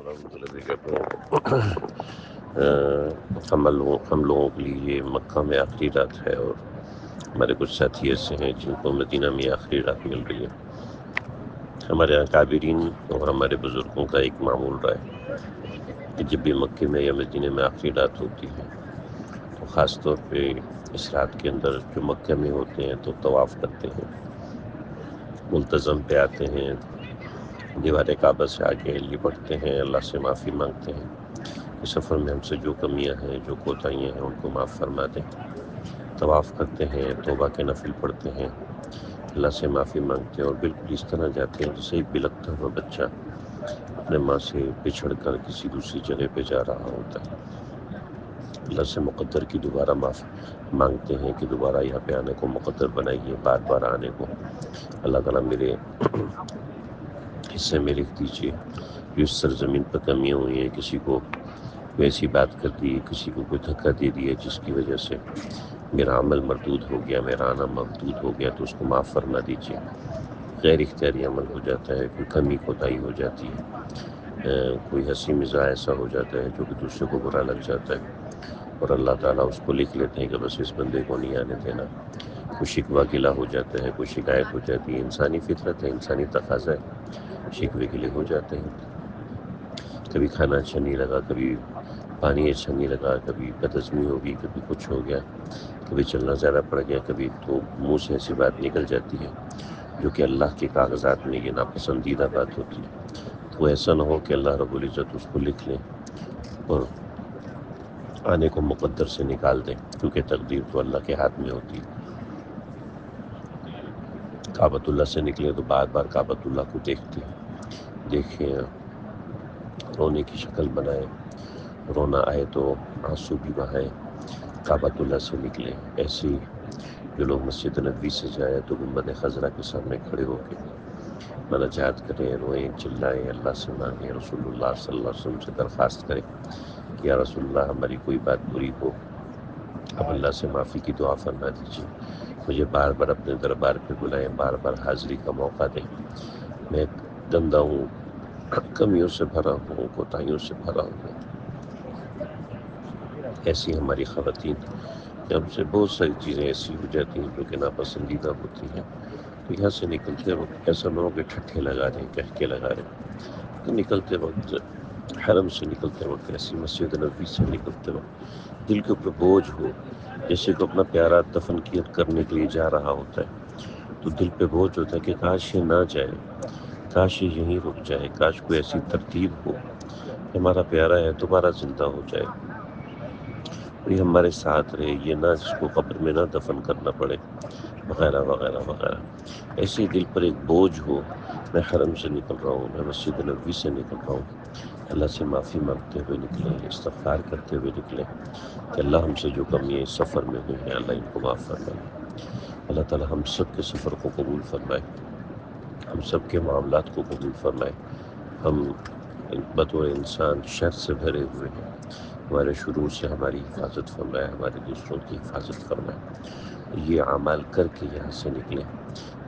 ورحمۃ اللہ وبرکاتہ۔ ہم لوگوں کے لیے یہ مکہ میں آخری رات ہے، اور ہمارے کچھ ساتھی ایسے ہیں جن کو مدینہ میں آخری رات مل رہی ہے۔ ہمارے یہاں کابرین اور ہمارے بزرگوں کا ایک معمول رہا ہے کہ جب بھی مکے میں یا مدینہ میں آخری رات ہوتی ہے تو خاص طور پہ اس رات کے اندر جو مکہ میں ہوتے ہیں تو طواف کرتے ہیں، ملتزم پہ آتے ہیں، دیوار کعبہ سے آگے لپٹتے ہیں، اللہ سے معافی مانگتے ہیں کہ سفر میں ہم سے جو کمیاں ہیں، جو کوتاہیاں ہیں، ان کو معاف فرما دیں۔ طواف کرتے ہیں، توبہ کے نفل پڑھتے ہیں، اللہ سے معافی مانگتے ہیں، اور بالکل اس طرح جاتے ہیں جیسے ایک بلکتا ہوا بچہ اپنے ماں سے بچھڑ کر کسی دوسری جگہ پہ جا رہا ہوتا ہے۔ اللہ سے مقدر کی دوبارہ معافی مانگتے ہیں کہ دوبارہ یہاں پہ آنے کو مقدر بنائیے، بار بار آنے کو اللہ تعالیٰ میرے حصے میں لکھ دیجیے۔ جو اس سرزمین پر کمیاں ہوئی ہیں، کسی کو کوئی ایسی بات کر دی، کسی کو کوئی دھکا دے دیا جس کی وجہ سے میرا عمل مردود ہو گیا، میرا آنا مردود ہو گیا، تو اس کو معاف فرما دیجیے۔ غیر اختیاری عمل ہو جاتا ہے، کوئی کمی کوتاہی ہو جاتی ہے، کوئی ہنسی مزاح ایسا ہو جاتا ہے جو کہ دوسرے کو برا لگ جاتا ہے، اور اللہ تعالیٰ اس کو لکھ لیتے ہیں کہ بس اس بندے کو نہیں آنے دینا۔ کوئی شکوہ گلہ ہو جاتا ہے، کوئی شکایت ہو جاتی ہے، انسانی فطرت ہے، انسانی تقاضا ہے، شکوے گلے ہو جاتے ہیں۔ کبھی کھانا اچھا نہیں لگا، کبھی پانی اچھا نہیں لگا، کبھی بدہضمی ہوگی، کبھی کچھ ہو گیا، کبھی چلنا زیادہ پڑ گیا، کبھی تو منہ سے ایسی بات نکل جاتی ہے جو کہ اللہ کے کاغذات میں یہ ناپسندیدہ بات ہوتی ہے۔ تو ایسا نہ ہو کہ اللہ رب العزت اس کو لکھ لیں اور آنے کو مقدر سے نکال دیں، کیونکہ تقدیر تو اللہ کے ہاتھ میں ہوتی ہے۔ کعبۃ اللہ سے نکلے تو بار بار کعبۃ اللہ کو دیکھیں، رونے کی شکل بنائے، رونا آئے تو آنسو بھی بہائے، کعبۃ اللہ سے نکلے۔ ایسی جو لوگ مسجد نبوی سے جائیں تو گنبد خضرا کے سامنے کھڑے ہو کے مناجات کریں، روئیں، چلائیں، اللہ سے مانگیں، رسول اللہ صلی اللہ علیہ وسلم سے درخواست کریں کہ یا رسول اللہ ہماری کوئی بات بری ہو، اب اللہ سے معافی کی دعا فرما دیجیے، مجھے بار بار اپنے دربار پہ بلائیں، بار بار حاضری کا موقع دیں، میں گندہ ہوں، کمیوں سے بھرا ہوں، کوتاہیوں سے بھرا ہوں۔ ایسی ہماری خواتین کہ ہم سے بہت ساری چیزیں ایسی ہو جاتی ہیں جو کہ ناپسندیدہ ہوتی ہیں، تو یہاں سے نکلتے وقت ایسا نہ ہو کہ ٹھٹھے لگا رہے ہیں، کہہ کے لگا رہے ہیں، تو نکلتے وقت حرم سے نکلتے وقت، ایسی مسجد نبوی سے نکلتے وقت دل کے اوپر بوجھ ہو، جیسے کہ اپنا پیارا دفن کرنے کے لیے جا رہا ہوتا ہے، تو دل پہ بوجھ ہوتا ہے کہ کاش یہ نہ جائے، کاش یہ یہیں رک جائے، کاش کوئی ایسی ترتیب ہو کہ ہمارا پیارا ہے دوبارہ زندہ ہو جائے، یہ ہمارے ساتھ رہے، یہ نہ جس کو قبر میں نہ دفن کرنا پڑے، وغیرہ وغیرہ وغیرہ۔ ایسے دل پر ایک بوجھ ہو، میں حرم سے نکل رہا ہوں، میں مسجد نبوی سے نکل رہا ہوں، اللہ سے معافی مانگتے ہوئے نکلیں، استغفار کرتے ہوئے نکلیں کہ اللہ ہم سے جو کمیاں اس سفر میں ہوئی ہیں اللہ ان کو معاف فرمائے۔ اللہ تعالیٰ ہم سب کے سفر کو قبول فرمائے، ہم سب کے معاملات کو قبول فرمائے۔ ہم بطور انسان شر سے بھرے ہوئے ہیں، ہمارے شرور سے ہماری حفاظت فرمائے، ہمارے دوسروں کی حفاظت فرمائے۔ یہ اعمال کر کے یہاں سے نکلیں،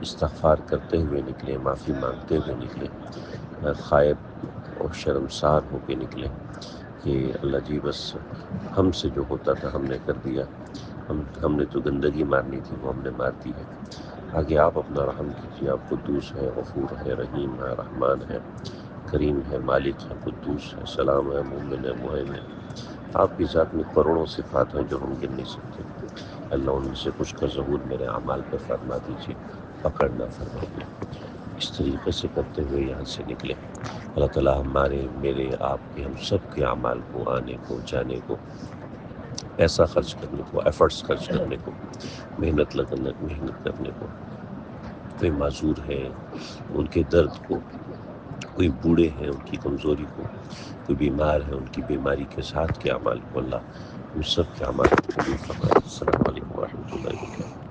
استغفار کرتے ہوئے نکلیں، معافی مانگتے ہوئے نکلیں، خائب اور شرمسار ہو کے نکلیں کہ اللہ جی بس ہم سے جو ہوتا تھا ہم نے کر دیا، ہم نے تو گندگی مارنی تھی وہ ہم نے مار دی ہے، آگے آپ اپنا رحم کیجیے، آپ قدوس ہے، غفور ہے، رحیم ہے، رحمان ہے، کریم ہے، مالک ہے، قدوس ہے، سلام ہے، مومن ہے، مہیمن ہے۔ آپ کی ذات میں کروڑوں صفات ہیں جو ہم گن نہیں سکتے، اللہ ان میں سے کچھ کا ظہور میرے اعمال پر فرما دیجیے، پکڑنا فرمائیے۔ اس طریقے سے کرتے ہوئے یہاں سے نکلے۔ اللہ تعالیٰ ہمارے، میرے، آپ کے، ہم سب کے اعمال کو، آنے کو، جانے کو، پیسہ خرچ کرنے کو، ایفرٹس خرچ کرنے کو، محنت کرنے کو، کوئی معذور ہے ان کے درد کو، کوئی بوڑھے ہیں ان کی کمزوری کو، کوئی بیمار ہے ان کی بیماری کے ساتھ کے اعمال کو، اللہ ہم سب کے اعمال کو قبول فرمائے۔ السلام علیکم ورحمۃ اللہ وبرکاتہ۔